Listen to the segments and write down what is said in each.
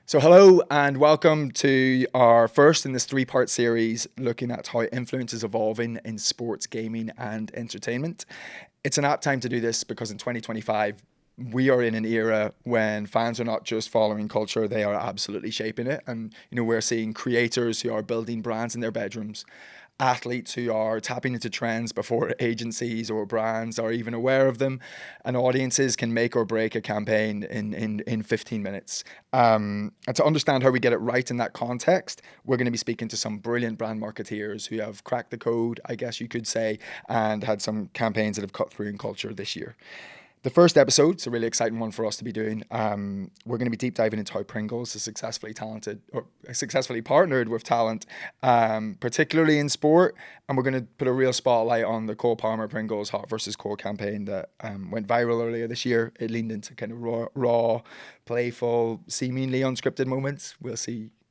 So hello and welcome to our first in this three-part series looking at how influence is evolving in sports, gaming and entertainment. It's an apt time to do this because in 2025, we are in an era when fans are not just following culture, they are absolutely shaping it. And, we're seeing creators who are building brands in their bedrooms, athletes who are tapping into trends before agencies or brands are even aware of them, and audiences can make or break a campaign in 15 minutes. And to understand how we get it right in that context, we're going to be speaking to some brilliant brand marketeers who have cracked the code, I guess you could say, and had some campaigns that have cut through in culture this year. The first episode's a really exciting one for us to be doing. We're going to be deep diving into how Pringles is successfully partnered with talent, particularly in sport. And we're going to put a real spotlight on the Cole Palmer Pringles Hot versus Cold campaign that went viral earlier this year. It leaned into kind of raw, playful, seemingly unscripted moments. We'll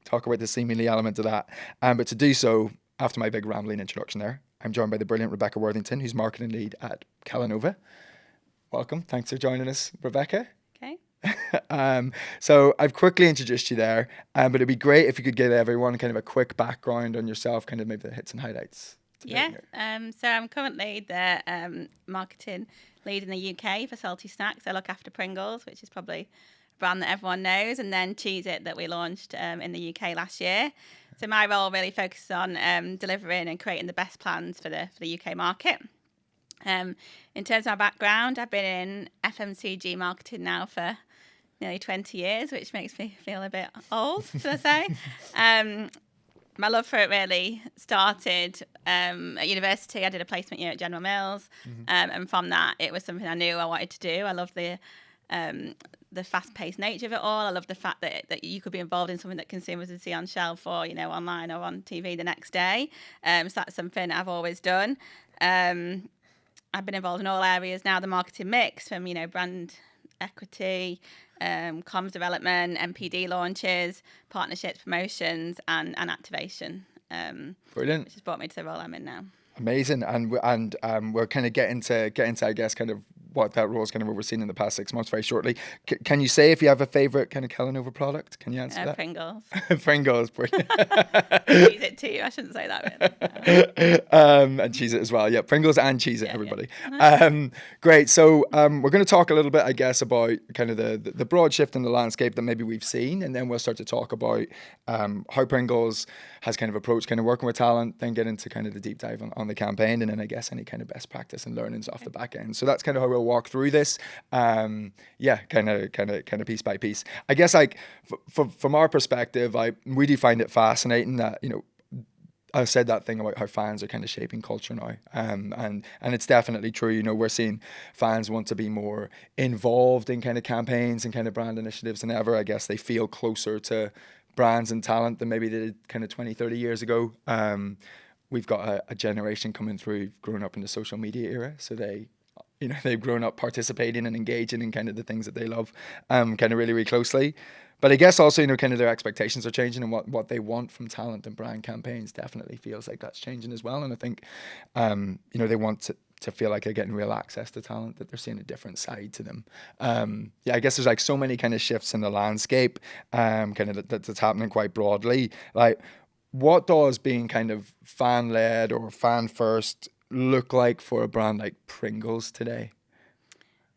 talk about the seemingly element of that. But to do so, after my big rambling introduction there, I'm joined by the brilliant Rebecca Worthington, who's marketing lead at Kellanova. Welcome. Thanks for joining us, Rebecca. Okay. So I've quickly introduced you there, but it'd be great if you could give everyone kind of a quick background on yourself, kind of maybe the hits and highlights. Yeah. So I'm currently the marketing lead in the UK for salty snacks. I look after Pringles, which is probably a brand that everyone knows, and then Cheez-It that we launched in the UK last year. So my role really focuses on delivering and creating the best plans for the UK market. In terms of my background, I've been in FMCG marketing now for nearly 20 years, which makes me feel a bit old, should I say. My love for it really started at university. I did a placement year at General Mills, and from that, it was something I knew I wanted to do. I love the fast-paced nature of it all. I love the fact that you could be involved in something that consumers would see on shelf or online or on TV the next day. So that's something I've always done. I've been involved in all areas now, the marketing mix from, brand equity, comms development, MPD launches, partnerships, promotions, and activation. Brilliant. Which has brought me to the role I'm in now. Amazing. And we're kind of getting to, I guess, kind of what that role is kind of what we're seeing in the past 6 months very shortly. Can you say if you have a favorite kind of Kellanova product? Can you answer that? Pringles. Pringles, brilliant. Cheez-It too. I shouldn't say that. And Cheez-It as well. Yeah, Pringles and Cheez-It, everybody. Yeah. Great. So we're going to talk a little bit, I guess, about kind of the broad shift in the landscape that maybe we've seen, and then we'll start to talk about how Pringles has kind of approached kind of working with talent, then get into kind of the deep dive on the campaign, and then I guess any kind of best practice and learnings off the back end. So that's kind of how we'll walk through this. Kind of piece by piece. I guess like from our perspective, we do find it fascinating that I said that thing about how fans are kind of shaping culture now, and it's definitely true. We're seeing fans want to be more involved in kind of campaigns and kind of brand initiatives than ever. I guess they feel closer to brands and talent than maybe they did kind of 20, 30 years ago. We've got a generation coming through growing up in the social media era, so they've grown up participating and engaging in kind of the things that they love, kind of really, really closely. But I guess also, kind of their expectations are changing, and what they want from talent and brand campaigns definitely feels like that's changing as well. And I think, they want to feel like they're getting real access to talent, that they're seeing a different side to them. I guess there's like so many kind of shifts in the landscape, kind of that's happening quite broadly. Like, what does being kind of fan-led or fan-first look like for a brand like Pringles today?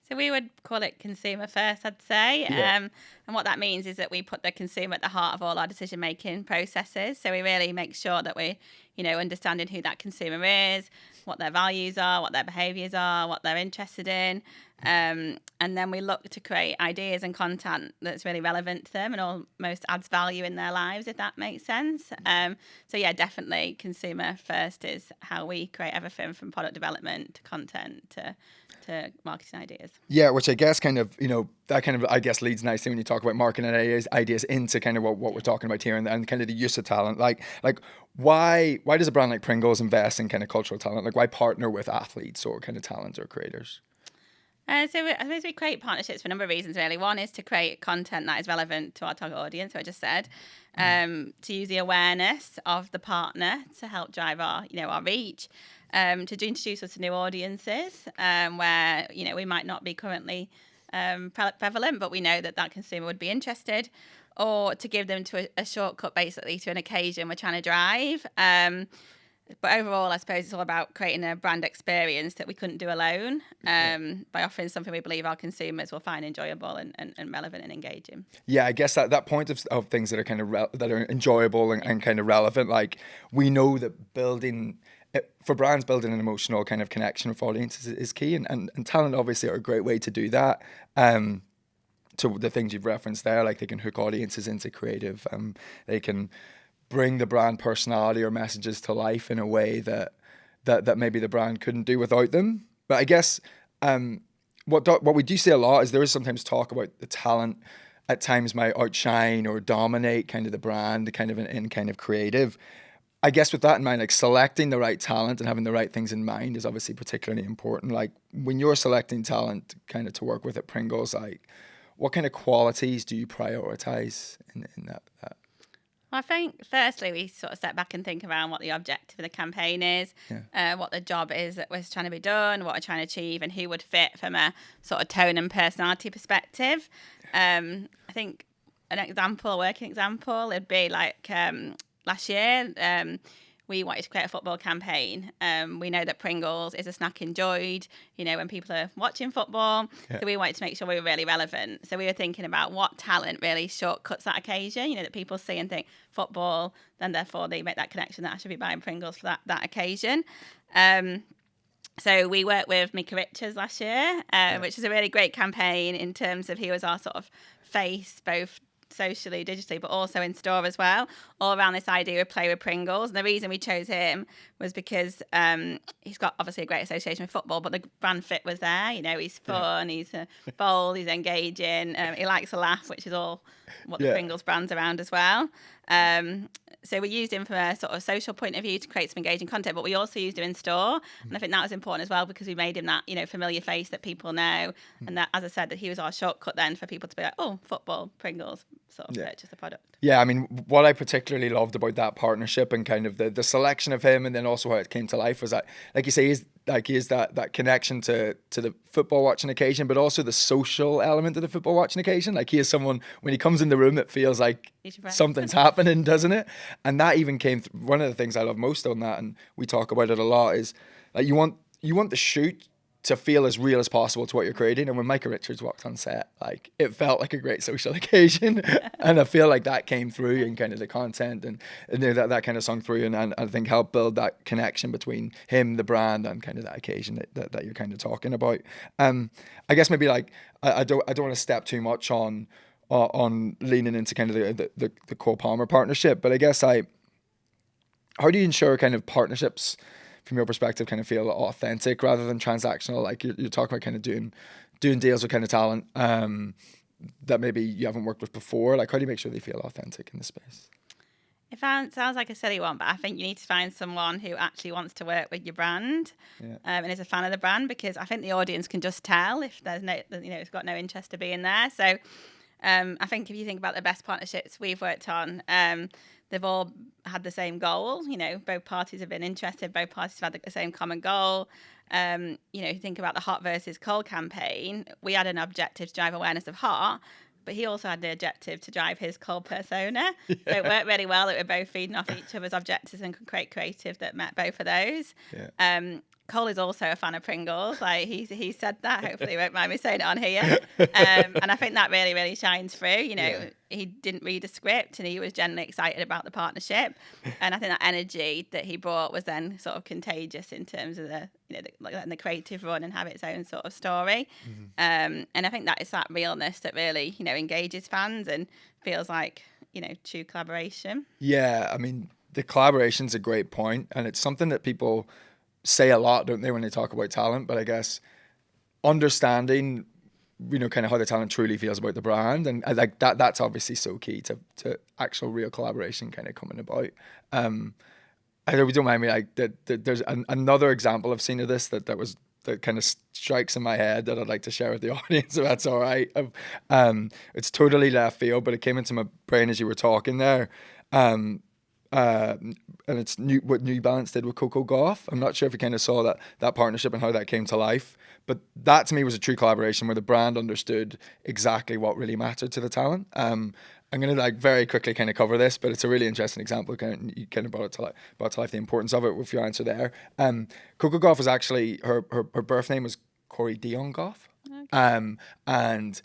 So we would call it consumer first, I'd say. Yeah. And what that means is that we put the consumer at the heart of all our decision-making processes. So we really make sure that we, understanding who that consumer is, what their values are, what their behaviours are, what they're interested in. And then we look to create ideas and content that's really relevant to them and almost adds value in their lives, if that makes sense. So yeah, definitely consumer first is how we create everything from product development to content to marketing ideas. Yeah, which I guess kind of, that kind of, I guess, leads nicely when you talk about marketing ideas into kind of what we're talking about here and kind of the use of talent. Like why does a brand like Pringles invest in kind of cultural talent? Like, why partner with athletes or kind of talent or creators? So I suppose we create partnerships for a number of reasons, really. One is to create content that is relevant to our target audience, I just said, to use the awareness of the partner to help drive our reach, to introduce us to new audiences where, we might not be currently prevalent, but we know that consumer would be interested. or to give them to a shortcut basically to an occasion we're trying to drive. But overall, I suppose it's all about creating a brand experience that we couldn't do alone, by offering something we believe our consumers will find enjoyable and relevant and engaging. Yeah, I guess that point of things that are kind of that are enjoyable and kind of relevant. Like, we know that for brands, building an emotional kind of connection with audiences is key, and talent obviously are a great way to do that. To the things you've referenced there, like they can hook audiences into creative, they can bring the brand personality or messages to life in a way that maybe the brand couldn't do without them. But I guess what we do see a lot is there is sometimes talk about the talent at times might outshine or dominate kind of the brand, kind of in kind of creative. I guess with that in mind, like selecting the right talent and having the right things in mind is obviously particularly important. Like when you're selecting talent kind of to work with at Pringles, like what kind of qualities do you prioritize in that? Well, I think firstly we sort of step back and think around what the objective of the campaign is, what the job is that was trying to be done, what we're trying to achieve, and who would fit from a sort of tone and personality perspective. I think a working example, would be like last year. We wanted to create a football campaign. We know that Pringles is a snack enjoyed, when people are watching football. Yeah. So we wanted to make sure we were really relevant. So we were thinking about what talent really shortcuts that occasion, that people see and think football, then therefore they make that connection that I should be buying Pringles for that occasion. So we worked with Mika Richards last year, which is a really great campaign in terms of he was our sort of face, both socially, digitally, but also in store as well, all around this idea of play with Pringles. And the reason we chose him was because he's got obviously a great association with football, but the brand fit was there. He's fun, he's bold, he's engaging, he likes a laugh, which is all what the Pringles brand's around as well. So we used him from a sort of social point of view to create some engaging content, but we also used him in store. And I think that was important as well because we made him that, familiar face that people know. And that, as I said, that he was our shortcut then for people to be like, oh, football, Pringles, sort of purchase the product. Yeah, I mean, what I particularly loved about that partnership and kind of the selection of him and then also how it came to life was that, like you say, he is that connection to the football watching occasion, but also the social element of the football watching occasion. Like he is someone, when he comes in the room, it feels like something's happening, doesn't it? And that even came one of the things I love most on that, and we talk about it a lot, is like you want the shoot to feel as real as possible to what you're creating. And when Micah Richards walked on set, like it felt like a great social occasion. And I feel like that came through in kind of the content and that kind of sung through and I think helped build that connection between him, the brand, and kind of that occasion that you're kind of talking about. I guess maybe like I don't want to step too much on leaning into kind of the Cole Palmer partnership, but I guess how do you ensure kind of partnerships from your perspective kind of feel authentic rather than transactional? Like you're talking about kind of doing deals with kind of talent that maybe you haven't worked with before. Like how do you make sure they feel authentic in the space? It sounds like a silly one, but I think you need to find someone who actually wants to work with your brand and is a fan of the brand, because I think the audience can just tell if there's it's got no interest to be in there. So I think if you think about the best partnerships we've worked on, they've all had the same goal. Both parties have been interested. Both parties have had the same common goal. If you think about the Hot versus Cole campaign, we had an objective to drive awareness of Hot, but he also had the objective to drive his Cole persona. Yeah. So it worked really well that we're both feeding off each other's objectives and could create creative that met both of those. Yeah. Cole is also a fan of Pringles. Like he said that. Hopefully, he won't mind me saying it on here. And I think that really, really shines through. He didn't read a script and he was genuinely excited about the partnership. And I think that energy that he brought was then sort of contagious in terms of the creative run and have its own sort of story. Mm-hmm. And I think that is that realness that really engages fans and feels like true collaboration. Yeah, I mean the collaboration's a great point, and it's something that people say a lot, don't they, when they talk about talent? But I guess understanding, kind of how the talent truly feels about the brand, and like that's obviously so key to actual real collaboration kind of coming about. I hope you don't mind me, like there's another example I've seen of this that kind of strikes in my head that I'd like to share with the audience, if that's all right. It's totally left field, but it came into my brain as you were talking there. And it's what New Balance did with Coco Gauff. I'm not sure if you kind of saw that partnership and how that came to life, but that to me was a true collaboration where the brand understood exactly what really mattered to the talent. I'm going to like very quickly kind of cover this, but it's a really interesting example. You kind of brought to life the importance of it with your answer there. Coco Gauff was actually, her birth name was Corey Dion Goff. Okay. And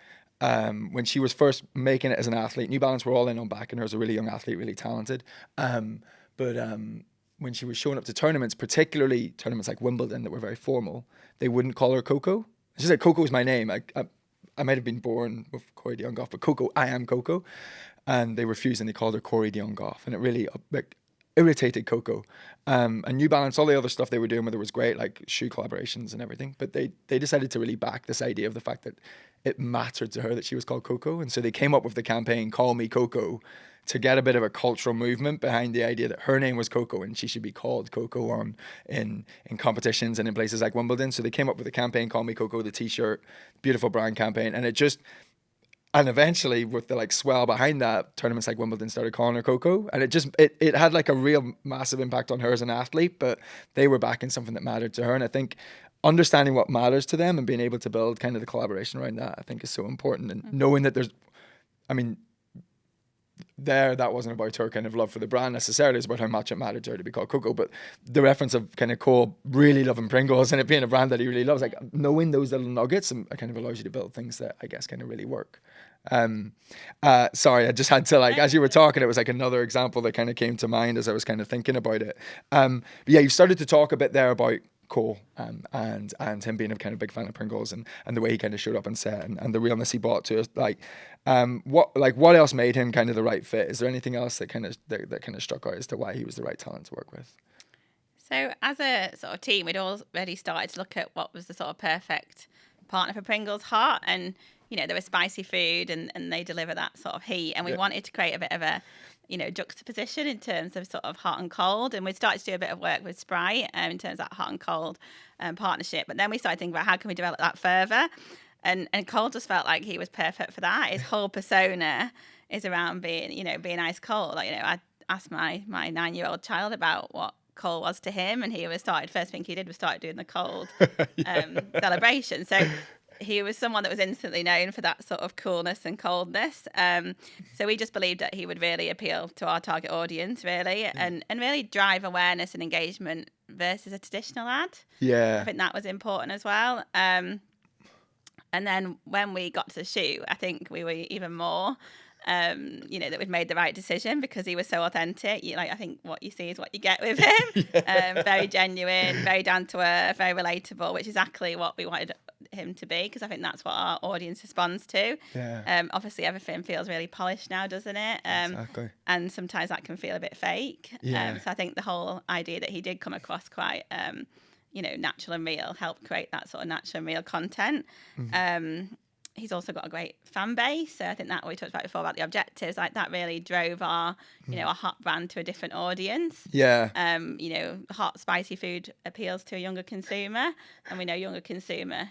when she was first making it as an athlete, New Balance were all in on backing her as a really young athlete, really talented. But when she was showing up to tournaments, particularly tournaments like Wimbledon that were very formal, they wouldn't call her Coco. She said, Coco's my name. I might have been born with Corey Dion Goff, but Coco, I am Coco. And they refused and they called her Corey Dion Goff. And it really irritated Coco. And New Balance, all the other stuff they were doing with her was great, like shoe collaborations and everything. But they decided to really back this idea of the fact that it mattered to her that she was called Coco. And so they came up with the campaign, Call Me Coco, to get a bit of a cultural movement behind the idea that her name was Coco and she should be called Coco in competitions and in places like Wimbledon. So they came up with the campaign, Call Me Coco, the t-shirt, beautiful brand campaign. And eventually with the like swell behind that, tournaments like Wimbledon started calling her Coco. And it had like a real massive impact on her as an athlete, but they were backing something that mattered to her. And I think understanding what matters to them and being able to build kind of the collaboration around that, I think is so important. And knowing that that wasn't about her kind of love for the brand necessarily. It's about how much it mattered to her to be called Coco. But the reference of kind of Cole really loving Pringles and it being a brand that he really loves, like knowing those little nuggets and it kind of allows you to build things that I guess kind of really work. Sorry, I just had to like, as you were talking, it was like another example that kind of came to mind as I was kind of thinking about it. But yeah, you started to talk a bit there about Cole and him being a kind of big fan of Pringles and the way he kind of showed up on set and the realness he brought to us. What else made him kind of the right fit? Is there anything else that kind of struck out as to why he was the right talent to work with? So as a sort of team, we'd already started to look at what was the sort of perfect partner for Pringles Hot, and there was spicy food and they deliver that sort of heat, and we wanted to create a bit of a juxtaposition in terms of sort of hot and cold. And we started to do a bit of work with Sprite in terms of that hot and cold partnership. But then we started thinking about how can we develop that further. And Cole just felt like he was perfect for that. His whole persona is around being ice cold. I asked my 9-year-old child about what Cole was to him, and first thing he did was start doing the cold celebration. So he was someone that was instantly known for that sort of coolness and coldness. So we just believed that he would really appeal to our target audience, really, and really drive awareness and engagement versus a traditional ad. Yeah. I think that was important as well. And then when we got to the shoot, I think we were even more, that we'd made the right decision because he was so authentic. I think what you see is what you get with him. Very genuine, very down to earth, very relatable, which is exactly what we wanted him to be, because I think that's what our audience responds to. Obviously everything feels really polished now, doesn't it? Exactly. And sometimes that can feel a bit fake. So I think the whole idea that he did come across quite natural and real helped create that sort of natural and real content. He's also got a great fan base. So I think that we talked about before about the objectives, like that really drove our, our hot brand to a different audience. Yeah. Hot, spicy food appeals to a younger consumer, and we know younger consumer,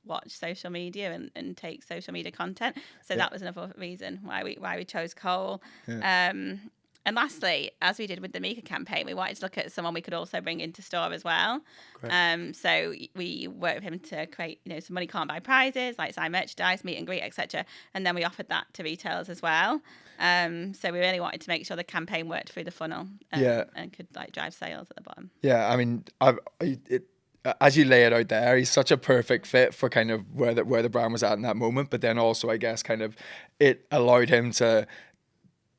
watch social media and take social media content. So that was another reason why we chose Cole. And lastly, as we did with the Mika campaign, we wanted to look at someone we could also bring into store as well. So we worked with him to create, some money can't buy prizes, like sign merchandise, meet and greet, etc. And then we offered that to retailers as well. So we really wanted to make sure the campaign worked through the funnel and could drive sales at the bottom. Yeah, I mean, as you lay it out there, he's such a perfect fit for kind of where the brand was at in that moment. But then also, I guess, kind of it allowed him to,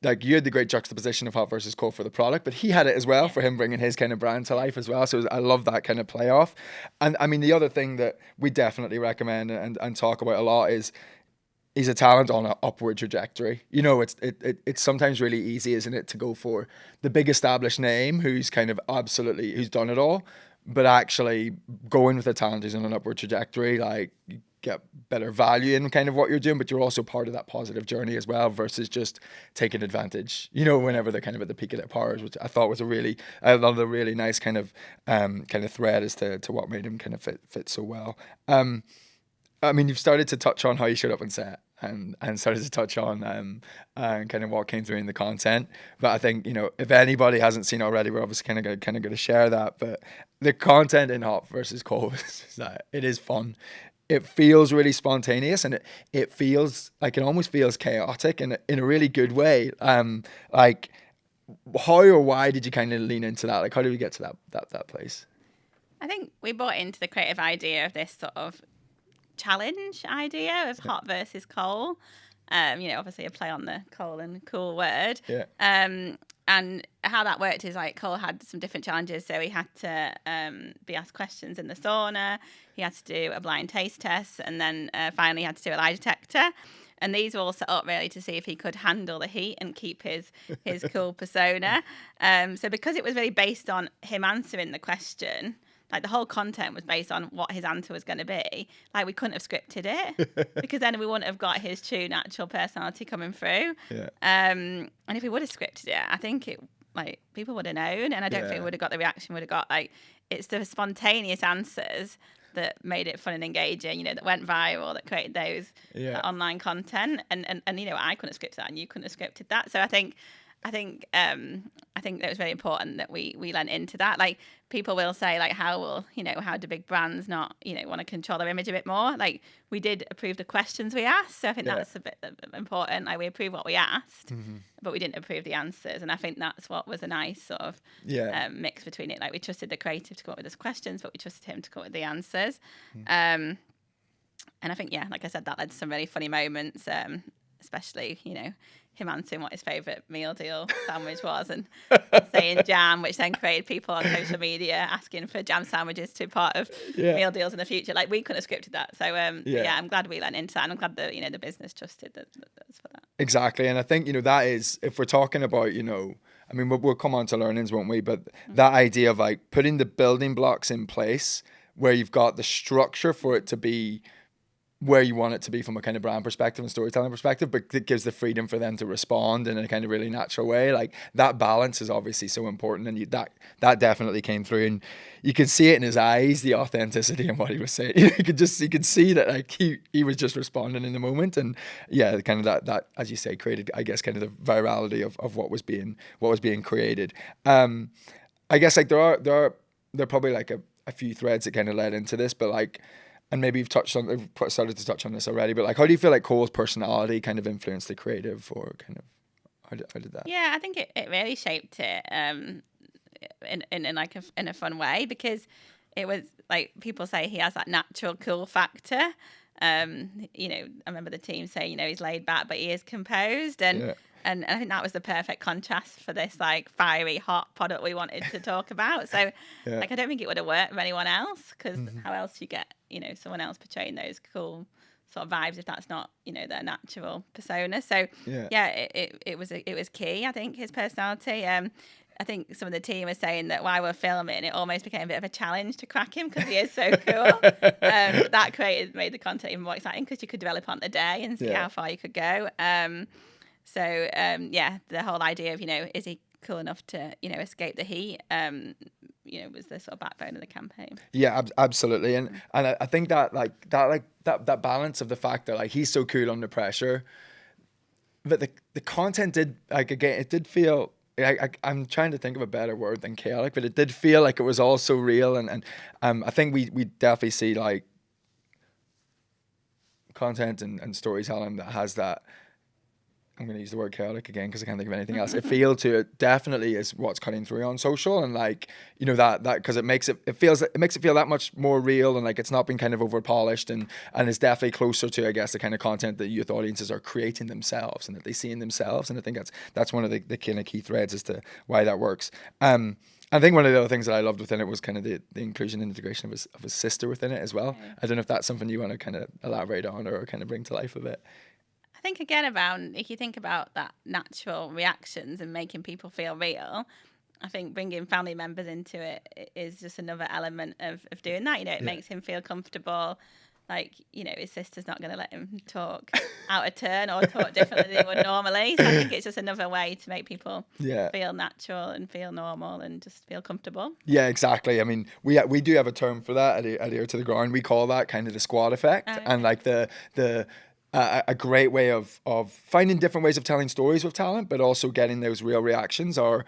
like, you had the great juxtaposition of hot versus cold for the product, but he had it as well for him bringing his kind of brand to life as well. So I love that kind of playoff. And I mean, the other thing that we definitely recommend and talk about a lot is he's a talent on an upward trajectory. It's sometimes really easy, isn't it, to go for the big established name who's kind of absolutely, who's done it all, but actually going with a talent who's on an upward trajectory, like, you get better value in kind of what you're doing, but you're also part of that positive journey as well, versus just taking advantage, whenever they're kind of at the peak of their powers, which I thought was another really nice kind of thread as to what made him kind of fit so well. I mean, you've started to touch on how you showed up on set and started to touch on kind of what came through in the content. But I think, if anybody hasn't seen already, we're obviously kind of going to share that. But the content in Hot versus Cold, it is fun. it feels really spontaneous, and it feels like, it almost feels chaotic in a really good way. Like, how or why did you kind of lean into that? Like, how did we get to that place? I think we bought into the creative idea of this sort of challenge idea of hot versus cold. Obviously a play on the cold and cool word. Yeah. And how that worked is, like, Cole had some different challenges. So he had to be asked questions in the sauna. He had to do a blind taste test. And then finally he had to do a lie detector. And these were all set up really to see if he could handle the heat and keep his cool persona. So because it was really based on him answering the question, like, the whole content was based on what his answer was going to be. Like, we couldn't have scripted it because then we wouldn't have got his true natural personality coming through. Yeah. And if we would have scripted it, I think people would have known, and I don't think we would have got the reaction we would have got. Like, it's the spontaneous answers that made it fun and engaging, that went viral, that created those that online content. And I couldn't have scripted that, and you couldn't have scripted that. So I think that was very important that we lent into that. Like, people will say, like, how do big brands not, want to control their image a bit more? Like, we did approve the questions we asked. So I think that's a bit important. Like, we approved what we asked, but we didn't approve the answers. And I think that's what was a nice sort of mix between it. Like, we trusted the creative to come up with those questions, but we trusted him to come up with the answers. And I think, like I said, that led to some really funny moments, especially, him answering what his favourite meal deal sandwich was, and saying jam, which then created people on social media asking for jam sandwiches to be part of meal deals in the future. Like, we couldn't have scripted that. So I'm glad we lent into that, and I'm glad that the business trusted us for that. Exactly. And I think, that is, if we're talking about, I mean, we'll come on to learnings, won't we? But that idea of, like, putting the building blocks in place where you've got the structure for it to be where you want it to be from a kind of brand perspective and storytelling perspective, but it gives the freedom for them to respond in a kind of really natural way. Like, that balance is obviously so important, and that definitely came through, and you could see it in his eyes, the authenticity in what he was saying. You could see that, like, he was just responding in the moment, and kind of that as you say, created, I guess, kind of the virality of what was being created. I guess, like, there are probably like a few threads that kind of led into this, but, like, and maybe you've started to touch on this already, but, like, how do you feel like Cole's personality kind of influenced the creative, or kind of how did that? Yeah, I think it really shaped it in a fun way, because it was like, people say he has that natural cool factor. I remember the team saying, he's laid back, but he is composed, and I think that was the perfect contrast for this, like, fiery, hot product we wanted to talk about. So, like, I don't think it would have worked for anyone else, because how else do you get, someone else portraying those cool sort of vibes if that's not, their natural persona. So, it was key, I think, his personality. I think some of the team were saying that while we're filming, it almost became a bit of a challenge to crack him, because he is so cool. That made the content even more exciting, because you could develop on the day and see how far you could go. The whole idea of, is he cool enough to, escape the heat, was the sort of backbone of the campaign. Yeah, absolutely. And I think that that balance of the fact that, like, he's so cool under pressure, but the content did, like, again, it did feel, I'm trying to think of a better word than chaotic, but it did feel like it was all so real. And I think we definitely see, like, content and storytelling that has that, I'm going to use the word chaotic again because I can't think of anything else. It definitely is what's cutting through on social, and, like, that because it makes it feel that much more real, and, like, it's not been kind of over polished, and it's definitely closer to, I guess, the kind of content that youth audiences are creating themselves and that they see in themselves. And I think that's one of the kind of key threads as to why that works. I think one of the other things that I loved within it was kind of the inclusion and integration of his sister within it as well. I don't know if that's something you want to kind of elaborate on or kind of bring to life a bit. I think, again, if you think about that natural reactions and making people feel real, I think bringing family members into it is just another element of doing that. It makes him feel comfortable. Like, his sister's not going to let him talk out of turn or talk differently than he would normally. So I think it's just another way to make people feel natural and feel normal and just feel comfortable. Yeah, exactly. I mean, we do have a term for that at Ear to the Ground. We call that kind of the squad effect. Okay. And, like, a great way of finding different ways of telling stories with talent, but also getting those real reactions are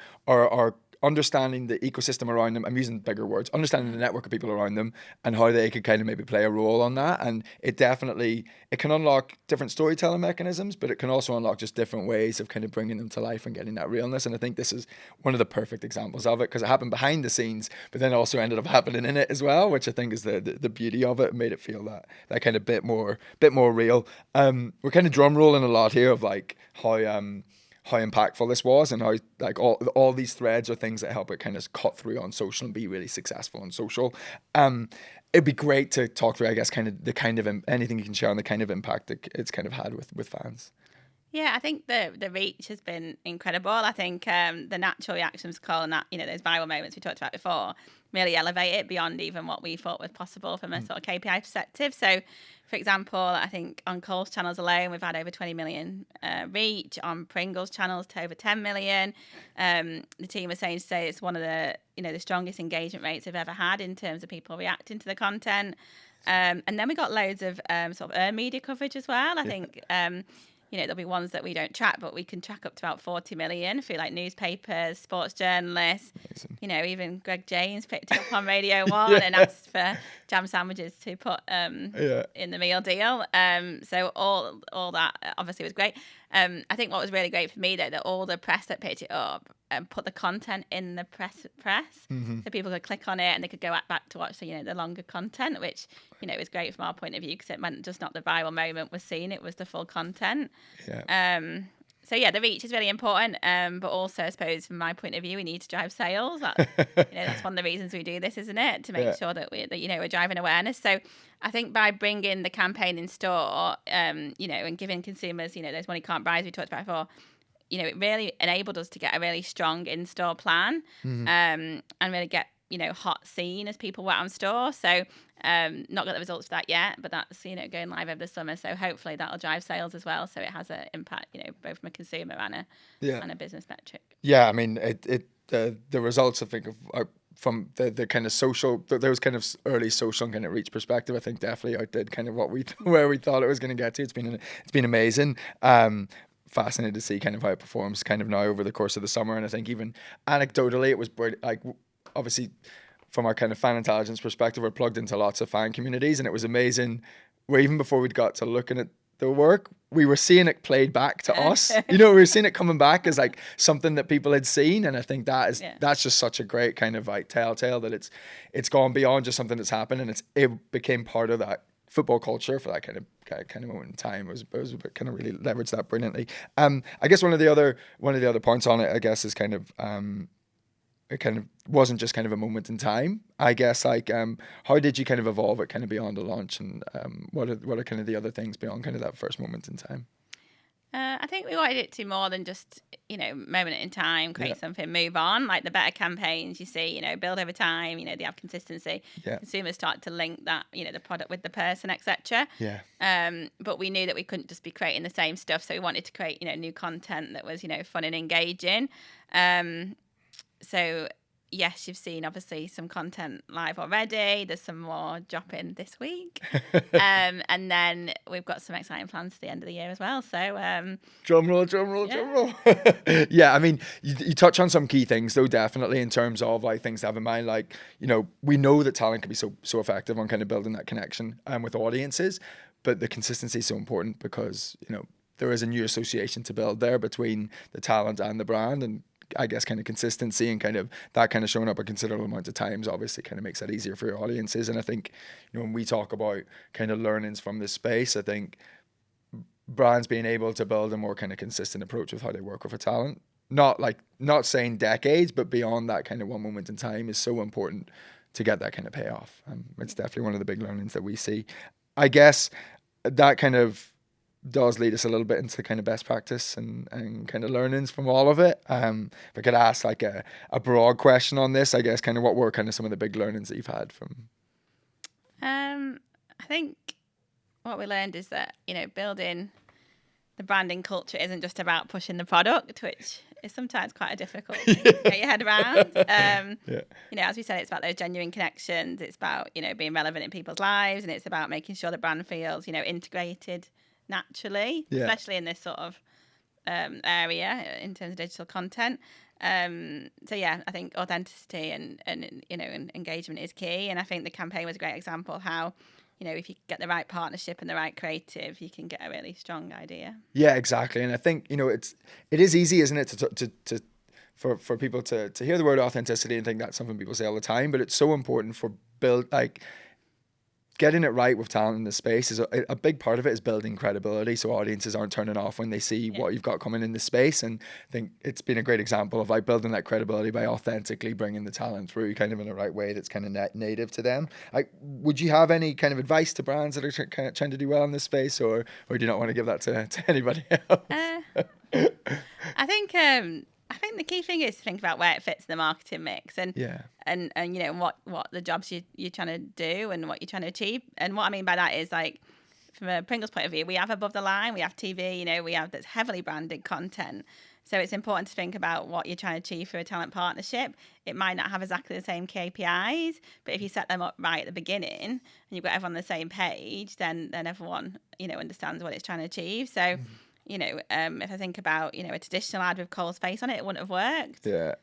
understanding the ecosystem around them. I'm using bigger words, understanding the network of people around them and how they could kind of maybe play a role on that. And it can unlock different storytelling mechanisms, but it can also unlock just different ways of kind of bringing them to life and getting that realness. And I think this is one of the perfect examples of it, because it happened behind the scenes, but then also ended up happening in it as well, which I think is the beauty of it. Made it feel that kind of bit more real. We're kind of drum rolling a lot here of like how impactful this was, and how like all these threads are things that help it kind of cut through on social and be really successful on social. It'd be great to talk through, I guess, anything you can share on the kind of impact that it's kind of had with fans. Yeah, I think the reach has been incredible. I think the natural reactions, Cole, and that, those viral moments we talked about before, really elevate it beyond even what we thought was possible from a sort of KPI perspective. So, for example, I think on Cole's channels alone, we've had over 20 million reach. On Pringles channels, to over 10 million. The team was saying today it's one of the the strongest engagement rates they've ever had in terms of people reacting to the content. And then we got loads of sort of earned media coverage as well. I think. There'll be ones that we don't track, but we can track up to about 40 million through like newspapers, sports journalists. Amazing. Even Greg James picked it up on Radio 1 and asked for jam sandwiches to put in the meal deal. So all that obviously was great. I think what was really great for me, though, that all the press that picked it up put the content in the press, so people could click on it and they could go back to watch the longer content, which is great from our point of view, because it meant just not the viral moment was seen, it was the full content. So yeah, the reach is really important, but also I suppose from my point of view, we need to drive sales. That's one of the reasons we do this, isn't it? To make sure that we're driving awareness. So I think by bringing the campaign in store, and giving consumers, those money can't buy, as we talked about before, it really enabled us to get a really strong in-store plan, and really get hot seen as people were on store. So not got the results for that yet, but that's going live over the summer. So hopefully that'll drive sales as well. So it has an impact, both from a consumer and a business metric. Yeah, I mean, the results I think are from the kind of social, those kind of early social and kind of reach perspective, I think definitely outdid kind of where we thought it was going to get to. It's been amazing. Fascinated to see kind of how it performs kind of now over the course of the summer. And I think even anecdotally it was like, obviously from our kind of fan intelligence perspective, we're plugged into lots of fan communities, and it was amazing where even before we'd got to looking at the work, we were seeing it played back to us. We were seeing it coming back as like something that people had seen. And I think that's just such a great kind of like telltale that it's gone beyond just something that's happened, and it became part of that football culture for that kind of moment in time. It was kind of really leveraged that brilliantly. I guess one of the other points on it, I guess, is kind of it kind of wasn't just kind of a moment in time. I guess like how did you kind of evolve it kind of beyond the launch, and what are kind of the other things beyond kind of that first moment in time? I think we wanted it to more than just, moment in time, create something, move on. Like the better campaigns you see, build over time, they have consistency. Consumers start to link that, the product with the person, etc. But we knew that we couldn't just be creating the same stuff. So we wanted to create, new content that was, fun and engaging. So yes, you've seen obviously some content live already. There's some more dropping this week. And then we've got some exciting plans for the end of the year as well. So drum roll. Yeah, I mean, you touch on some key things though, definitely, in terms of like things to have in mind. Like, we know that talent can be so effective on kind of building that connection with audiences, but the consistency is so important because, there is a new association to build there between the talent and the brand, and I guess kind of consistency and kind of that kind of showing up a considerable amount of times obviously kind of makes that easier for your audiences. And I think, when we talk about kind of learnings from this space, I think brands being able to build a more kind of consistent approach with how they work with a talent, not saying decades, but beyond that kind of one moment in time, is so important to get that kind of payoff. It's definitely one of the big learnings that we see. I guess that kind of does lead us a little bit into kind of best practice and kind of learnings from all of it. If I could ask like a broad question on this, I guess kind of what were kind of some of the big learnings that you've had from? I think what we learned is that, building the branding culture isn't just about pushing the product, which is sometimes quite a difficult thing to get your head around. As we said, it's about those genuine connections. It's about, being relevant in people's lives, and it's about making sure the brand feels, integrated naturally, especially in this sort of area in terms of digital content. So yeah, I think authenticity and and engagement is key. And I think the campaign was a great example of how, if you get the right partnership and the right creative, you can get a really strong idea. Yeah, exactly. And I think, it is easy, isn't it, for people to hear the word authenticity and think that's something people say all the time, but it's so important for getting it right with talent in the space. Is a big part of it is building credibility, so audiences aren't turning off when they see what you've got coming in the space. And I think it's been a great example of building that credibility by authentically bringing the talent through kind of in the right way that's kind of native to them. Would you have any kind of advice to brands that are kind of trying to do well in this space, or do you not want to give that to anybody else? I think the key thing is to think about where it fits in the marketing mix, and what the jobs you're trying to do and what you're trying to achieve. And what I mean by that is, from a Pringles point of view, we have above the line, we have TV, we have that's heavily branded content. So it's important to think about what you're trying to achieve for a talent partnership. It might not have exactly the same KPIs, but if you set them up right at the beginning and you've got everyone on the same page, then everyone understands what it's trying to achieve. So. If I think about, a traditional ad with Cole's face on it, it wouldn't have worked. Yeah.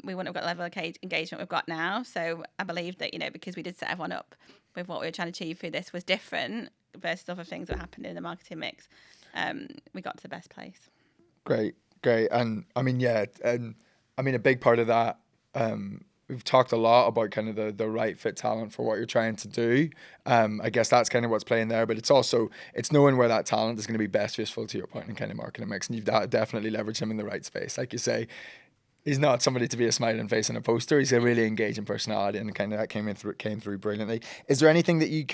We wouldn't have got the level of engagement we've got now. So I believe that, because we did set everyone up with what we were trying to achieve through this was different versus other things that happened in the marketing mix, we got to the best place. Great. And I mean, a big part of that, we've talked a lot about kind of the right fit talent for what you're trying to do. I guess that's kind of what's playing there, but it's knowing where that talent is going to be best useful to your point in kind of marketing mix. And you've definitely leveraged him in the right space. Like you say, he's not somebody to be a smiling face on a poster. He's a really engaging personality, and kind of that came through brilliantly. Is there anything that you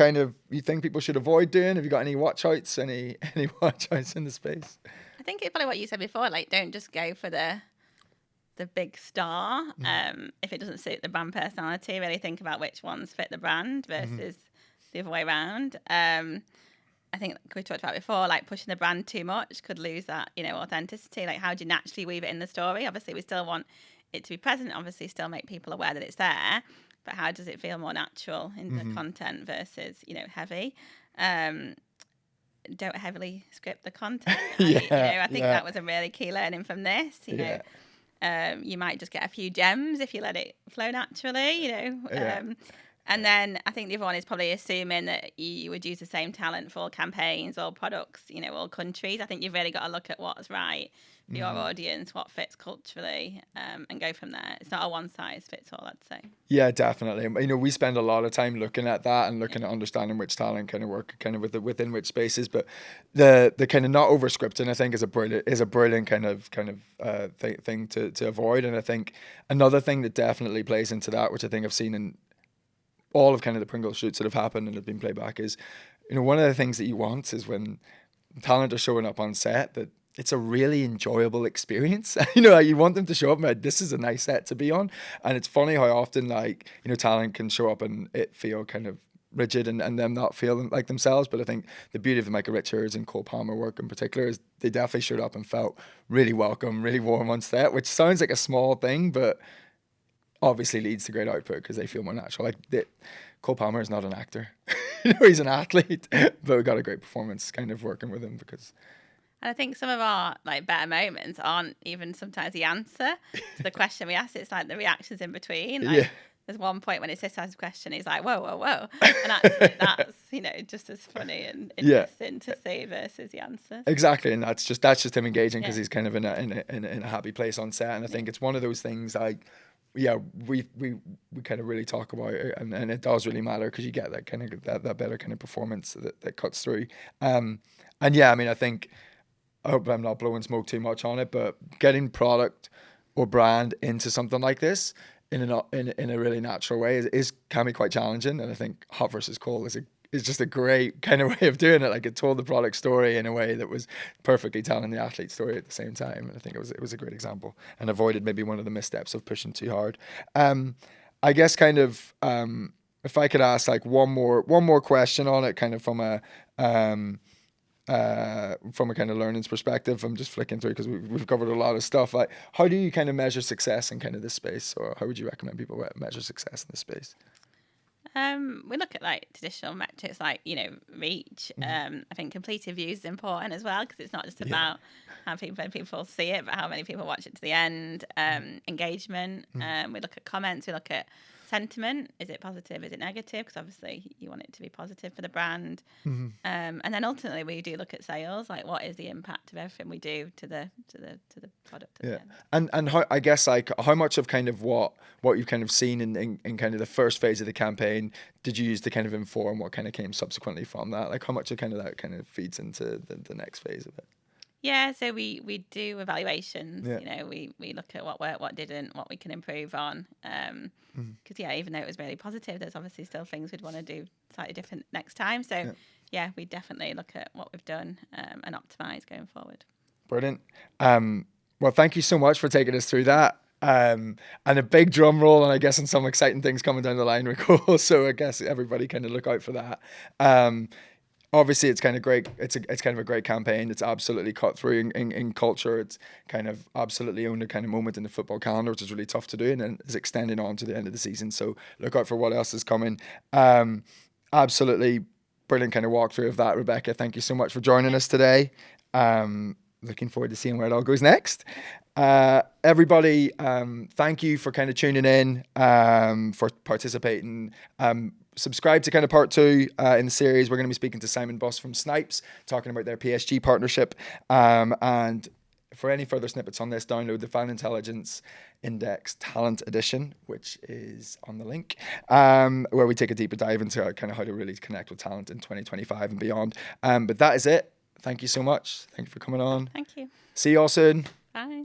think people should avoid doing? Have you got any watch outs, any watch outs in the space? I think it's probably what you said before, don't just go for the big star. If it doesn't suit the brand personality, really think about which ones fit the brand versus the other way around. I think we talked about before, pushing the brand too much could lose that, authenticity. How do you naturally weave it in the story? Obviously, we still want it to be present, obviously still make people aware that it's there, but how does it feel more natural in the content versus, heavy? Don't heavily script the content. I think that was a really key learning from this, you know. You might just get a few gems if you let it flow naturally, and then I think the other one is probably assuming that you would use the same talent for campaigns or products, all countries. I think you've really got to look at what's right for your audience, what fits culturally, and go from there. It's not a one size fits all, I'd say. Yeah, definitely. We spend a lot of time looking at that and looking at understanding which talent kind of work kind of within which spaces. But the kind of not over scripting, I think, is a brilliant kind of thing to avoid. And I think another thing that definitely plays into that, which I think I've seen in all of kind of the Pringles shoots that have happened and have been played back, is one of the things that you want is when talent are showing up on set that it's a really enjoyable experience. You want them to show up and this is a nice set to be on. And it's funny how often talent can show up and it feel kind of rigid and them not feeling like themselves. But I think the beauty of the Michael Richards and Cole Palmer work in particular is they definitely showed up and felt really welcome, really warm on set, which sounds like a small thing, but obviously leads to great output because they feel more natural. Cole Palmer is not an actor. He's an athlete, but we got a great performance kind of working with him because... And I think some of our better moments aren't even sometimes the answer to the question we ask. It's the reactions in between. There's one point when it's this type of question, he's like, whoa. And actually that's, just as funny and interesting to see versus the answer. Exactly. And that's just him engaging because he's kind of in a happy place on set. And I think it's one of those things we kind of really talk about it, and it does really matter because you get that kind of that better kind of performance that cuts through. I think, I hope I'm not blowing smoke too much on it, but getting product or brand into something like this in a really natural way can be quite challenging. And I think Hot versus Cold is just a great kind of way of doing it. It told the product story in a way that was perfectly telling the athlete story at the same time. And I think it was a great example and avoided maybe one of the missteps of pushing too hard. I guess kind of if I could ask one more question on it, kind of from a kind of learning's perspective. I'm just flicking through because we've covered a lot of stuff. How do you kind of measure success in kind of this space, or how would you recommend people measure success in this space? We look at like traditional metrics like, reach. I think completed views is important as well, because it's not just about how when people see it, but how many people watch it to the end. Engagement. We look at comments. We look at sentiment. Is it positive? Is it negative? Because obviously you want it to be positive for the brand. And then ultimately we do look at sales. Like, what is the impact of everything we do to the product at the end? And how, I guess, like, how much of kind of what you've kind of seen in kind of the first phase of the campaign did you use to kind of inform what kind of came subsequently from that? Like, how much of kind of that kind of feeds into the next phase of it? Yeah, so we do evaluations. We look at what worked, what didn't, what we can improve on. Because even though it was really positive, there's obviously still things we'd want to do slightly different next time. So we definitely look at what we've done and optimize going forward. Brilliant. Well, thank you so much for taking us through that. And a big drum roll, and I guess, and some exciting things coming down the line, Nicole. So I guess everybody kind of look out for that. Obviously, it's kind of great. It's kind of a great campaign. It's absolutely cut through in culture. It's kind of absolutely owned a kind of moment in the football calendar, which is really tough to do, and then is extending on to the end of the season. So look out for what else is coming. Absolutely brilliant kind of walkthrough of that, Rebecca. Thank you so much for joining us today. Looking forward to seeing where it all goes next. Everybody, thank you for kind of tuning in, for participating. Subscribe to kind of part 2 in the series. We're going to be speaking to Simon Buss from SNIPES, talking about their PSG partnership. And for any further snippets on this, download the Fan Intelligence Index Talent Edition, which is on the link, where we take a deeper dive into kind of how to really connect with talent in 2025 and beyond. But that is it. Thank you so much. Thank you for coming on. Thank you. See you all soon. Bye.